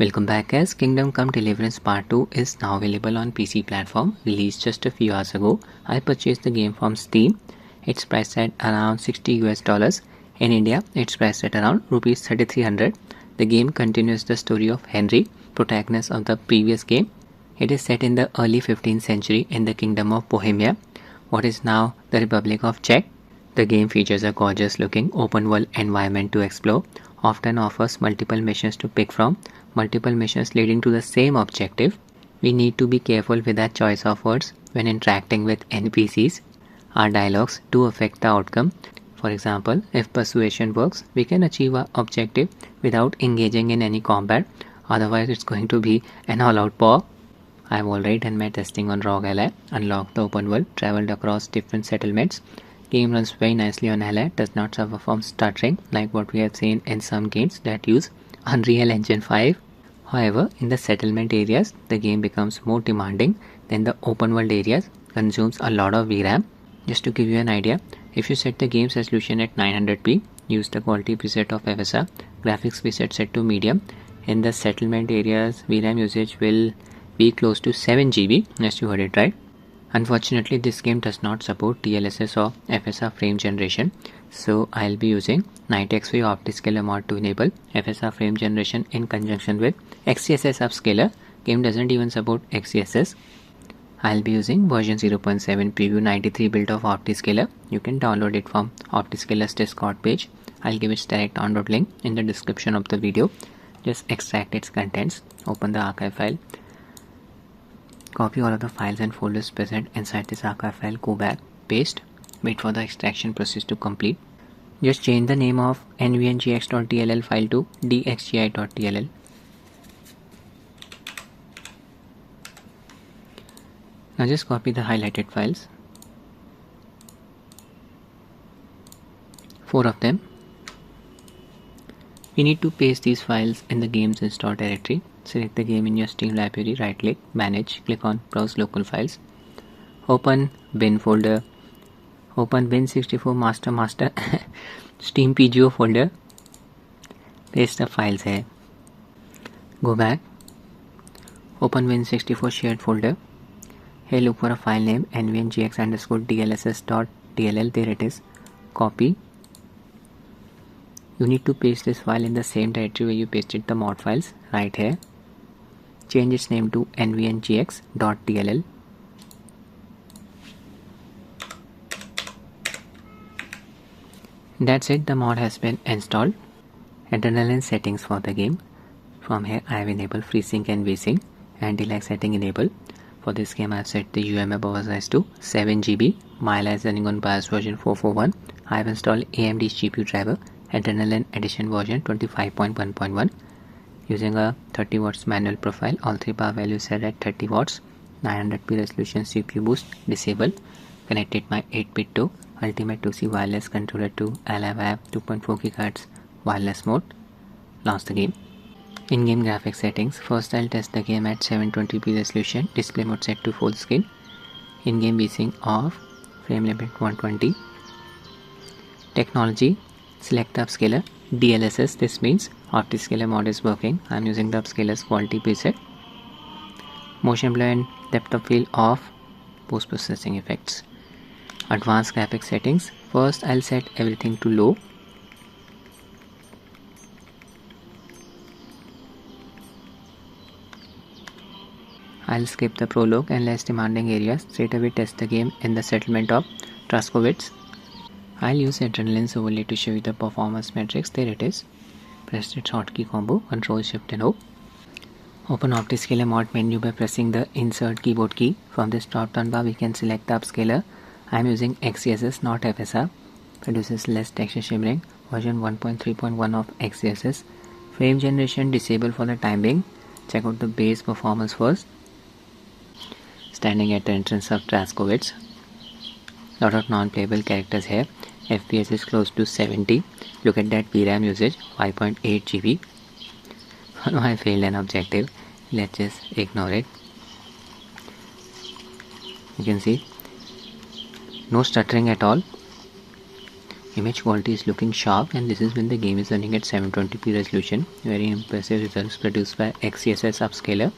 Welcome back guys. Kingdom Come Deliverance Part 2 is now available on PC platform, released just a few hours ago. I purchased the game from Steam. It's priced at around $60 US. In India, it's priced at around rupees 3300. The game continues the story of Henry, protagonist of the previous game. It is set in the early 15th century in the Kingdom of Bohemia, what is now the Republic of Czech. The game features a gorgeous looking open world environment to explore, often offers multiple missions to pick from, multiple missions leading to the same objective. We need to be careful with our choice of words when interacting with NPCs. Our dialogues do affect the outcome. For example, if persuasion works, we can achieve our objective without engaging in any combat, otherwise it's going to be an all-out war. I've already done my testing on Rog Ally, unlocked the open world, traveled across different settlements. Game runs very nicely on Ally, does not suffer from stuttering like what we have seen in some games that use Unreal Engine 5. However, in the settlement areas, the game becomes more demanding than the open world areas, consumes a lot of VRAM. Just to give you an idea, if you set the game's resolution at 900p, use the quality preset of FSR, graphics preset set to medium, in the settlement areas, VRAM usage will be close to 7 GB, yes you heard it right. Unfortunately, this game does not support DLSS or FSR frame generation, so I'll be using 90xp Optiscaler mod to enable FSR frame generation in conjunction with XeSS Upscaler. Game doesn't even support XeSS. I'll be using version 0.7 preview 93 build of Optiscaler. You can download it from Optiscaler's Discord page. I'll give its direct download link in the description of the video. Just extract its contents, open the archive file, copy all of the files and folders present inside this archive file, go back, paste, wait for the extraction process to complete. Just change the name of nvngx.dll file to dxgi.dll. Now just copy the highlighted files, 4 of them. We need to paste these files in the game's install directory. Select the game in your Steam library, right click, manage, click on browse local files, open bin folder, open bin64 master Steam PGO folder, paste the files here, go back, open bin64 shared folder, here look for a file name nvngx_dlss.dll, there it is, copy. You need to paste this file in the same directory where you pasted the mod files, right here. Change its name to nvngx.dll. That's it, the mod has been installed. Adrenaline settings for the game. From here I have enabled FreeSync and VSync and delag setting enabled. For this game I have set the UMA buffer size to 7 GB. My Ally is running on BIOS version 441. I have installed AMD's GPU driver, Adrenaline Edition version 25.1.1. Using a 30 watts manual profile, all 3 power values set at 30 watts, 900p resolution CPU boost disabled, connected my 8-bit to Ultimate 2C wireless controller to Ally 2.4 GHz wireless mode. Launch the game. In-game graphics settings, first I'll test the game at 720p resolution, display mode set to full screen, in-game VSync off, frame limit 120. Technology, select the Upscaler, DLSS, this means Optiscaler mod is working. I am using the Upscaler's quality preset. Motion blur and depth of field off, post processing effects. Advanced graphics settings, first I'll set everything to low. I'll skip the prologue and less demanding areas, straight away test the game in the settlement of Traskowitz. I'll use Adrenaline's overlay to show you the performance metrics, there it is. Press its hotkey combo, Ctrl Shift and O. Open Optiscaler mod menu by pressing the insert keyboard key. From this drop down bar we can select the Upscaler. I am using XeSS, not FSR. Produces less texture shimmering, version 1.3.1 of XeSS. Frame generation disabled for the time being. Check out the base performance first. Standing at the entrance of Traskowitz. Lot of non-playable characters here. FPS is close to 70. Look at that VRAM usage, 5.8 GB. Oh no, I failed an objective. Let's just ignore it. You can see no stuttering at all. Image quality is looking sharp, and this is when the game is running at 720p resolution. Very impressive results produced by XeSS Upscaler.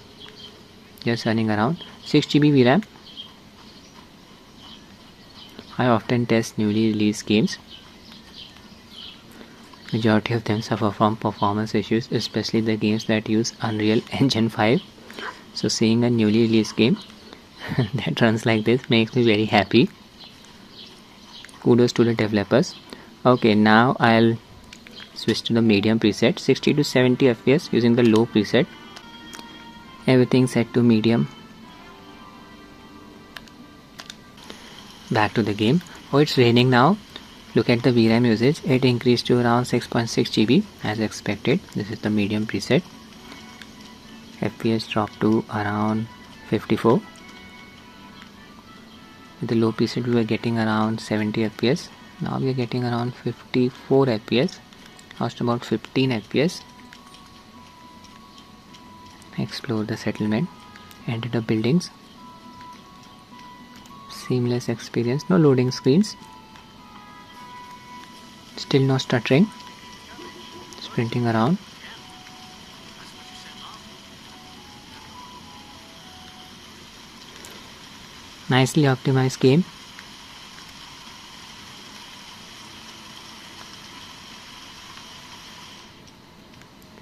Just running around 6GB VRAM. I often test newly released games. Majority of them suffer from performance issues, especially the games that use Unreal Engine 5. So seeing a newly released game that runs like this makes me very happy. Kudos to the developers. Okay, now I'll switch to the medium preset, 60 to 70 FPS using the low preset. Everything set to medium. Back to the game. Oh, it's raining now. Look at the VRAM usage. It increased to around 6.6GB as expected. This is the medium preset. FPS dropped to around 54. With the low preset we were getting around 70 FPS. Now we are getting around 54 FPS. Lost about 15 FPS. Explore the settlement. Enter the buildings. Seamless experience. No loading screens. Still no stuttering. Sprinting around. Nicely optimized game.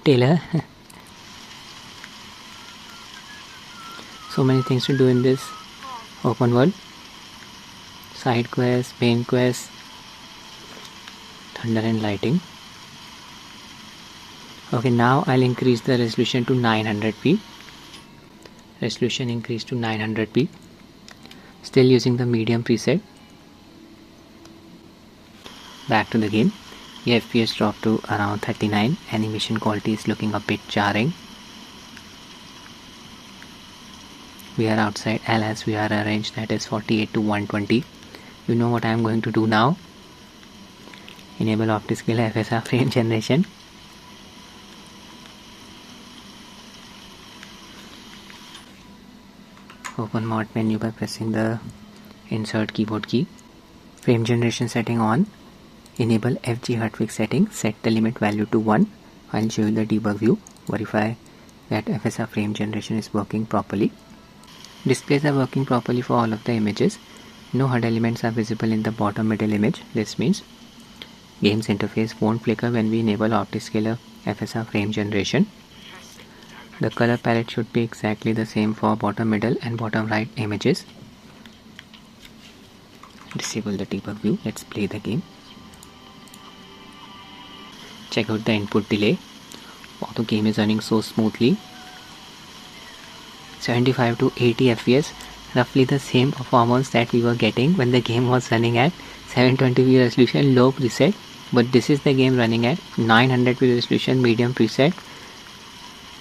Taylor. So many things to do in this open world. Side quests, main quests, thunder and lighting. Okay, now I'll increase the resolution to 900p. Resolution increased to 900p. Still using the medium preset. Back to the game. The FPS dropped to around 39. Animation quality is looking a bit jarring. We are outside as we are arranged, that is 48 to 120. You know what I am going to do now. Enable Optiscaler FSR frame generation. Open mod menu by pressing the insert keyboard key. Frame generation setting on. Enable FG Hertwig setting. Set the limit value to 1. I'll show you the debug view. Verify that FSR frame generation is working properly. Displays are working properly for all of the images. No HUD elements are visible in the bottom middle image. This means game's interface won't flicker when we enable Optiscaler FSR frame generation. The color palette should be exactly the same for bottom middle and bottom right images. Disable the debug view. Let's play the game. Check out the input delay. Wow, the game is running so smoothly. 75 to 80 FPS, roughly the same performance that we were getting when the game was running at 720p resolution low preset, but this is the game running at 900p resolution medium preset.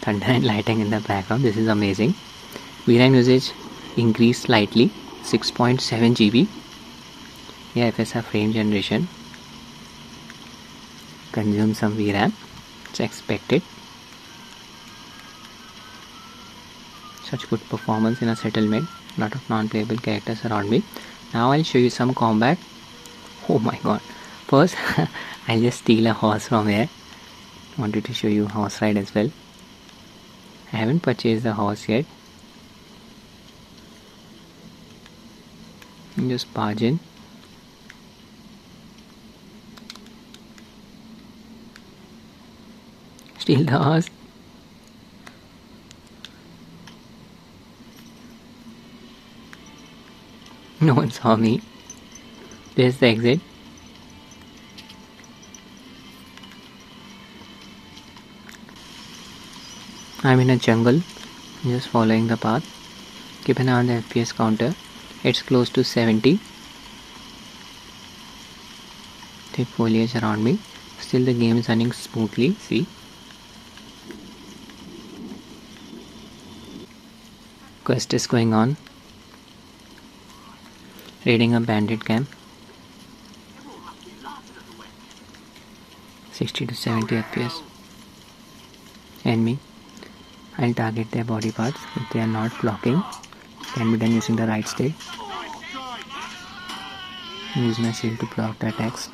Thunder and lighting in the background. This is amazing. VRAM usage increased slightly, 6.7GB. Yeah, FSR frame generation consume some VRAM. It's expected. Such good performance in a settlement. Lot of non-playable characters around me. Now I'll show you some combat. Oh my god. First, I'll just steal a horse from here. Wanted to show you horse ride as well. I haven't purchased the horse yet. Just barge in. Steal the horse. No one saw me. There's the exit. I'm in a jungle, just following the path. Keep an eye on the FPS counter. It's close to 70. Thick foliage around me. Still the game is running smoothly. See? Quest is going on. Raiding a bandit camp. 60 to 70 FPS. Enemy. I'll target their body parts if they are not blocking. Can be done using the right stick. Use my shield to block the attacks.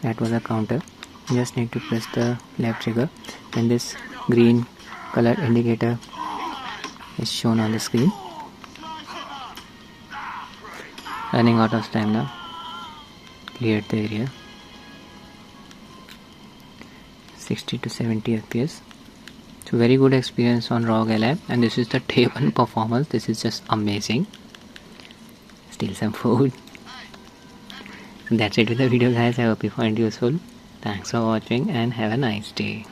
That was a counter. You just need to press the left trigger, then this green color indicator is shown on the screen. Running out of stamina. Cleared the area. 60 to 70 FPS. So very good experience on Rog Ally, and this is the day 1 performance. This is just amazing. Steal some food. That's it with the video, guys. I hope you find it useful. Thanks for watching and have a nice day.